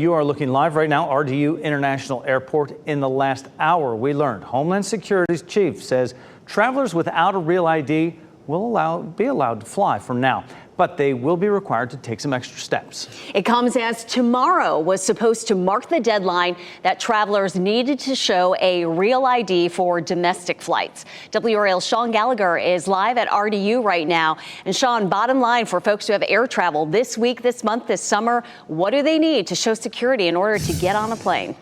you are looking live right now, RDU International Airport. In the last hour, we learned Homeland Security's chief says travelers without a real ID will be allowed to fly from now, but they will be required to take some extra steps. It comes as tomorrow was supposed to mark the deadline that travelers needed to show a real ID for domestic flights. WRAL's Sean Gallagher is live at RDU right now. And Sean, bottom line for folks who have air travel this week, this month, this summer, what do they need to show security in order to get on a plane?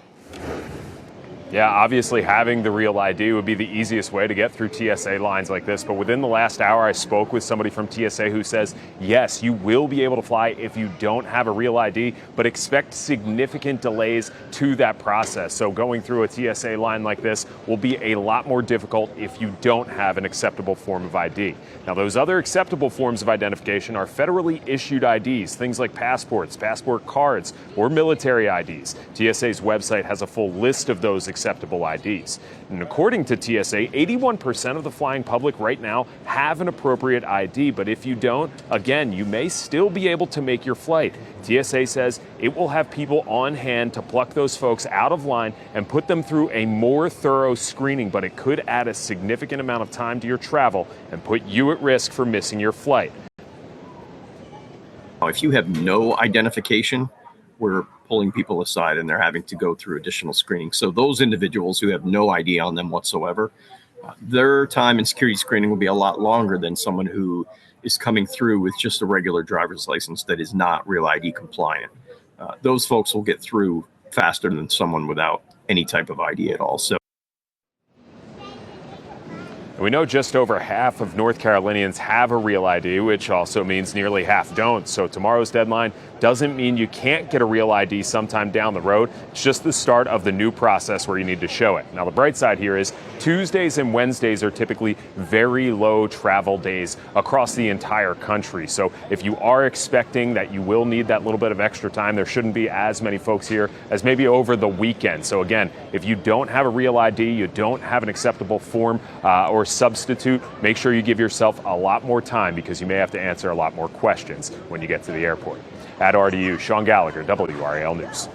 Yeah, obviously having the real ID would be the easiest way to get through TSA lines like this. But within the last hour, I spoke with somebody from TSA who says, yes, you will be able to fly if you don't have a real ID, but expect significant delays to that process. So going through a TSA line like this will be a lot more difficult if you don't have an acceptable form of ID. Now, those other acceptable forms of identification are federally issued IDs, things like passports, passport cards, or military IDs. TSA's website has a full list of those acceptable IDs. And according to TSA, 81% of the flying public right now have an appropriate ID, but if you don't, again, you may still be able to make your flight. TSA says it will have people on hand to pluck those folks out of line and put them through a more thorough screening, but it could add a significant amount of time to your travel and put you at risk for missing your flight. If you have no identification, we're pulling people aside and they're having to go through additional screening. So those individuals who have no ID on them whatsoever, their time in security screening will be a lot longer than someone who is coming through with just a regular driver's license that is not real ID compliant. Those folks will get through faster than someone without any type of ID at all. So we know just over half of North Carolinians have a real ID, which also means nearly half don't. So tomorrow's deadline doesn't mean you can't get a real ID sometime down the road. It's just the start of the new process where you need to show it. Now, the bright side here is Tuesdays and Wednesdays are typically very low travel days across the entire country. So if you are expecting that you will need that little bit of extra time, there shouldn't be as many folks here as maybe over the weekend. So again, if you don't have a real ID, you don't have an acceptable form or substitute, make sure you give yourself a lot more time because you may have to answer a lot more questions when you get to the airport. At RDU, Sean Gallagher, WRAL News.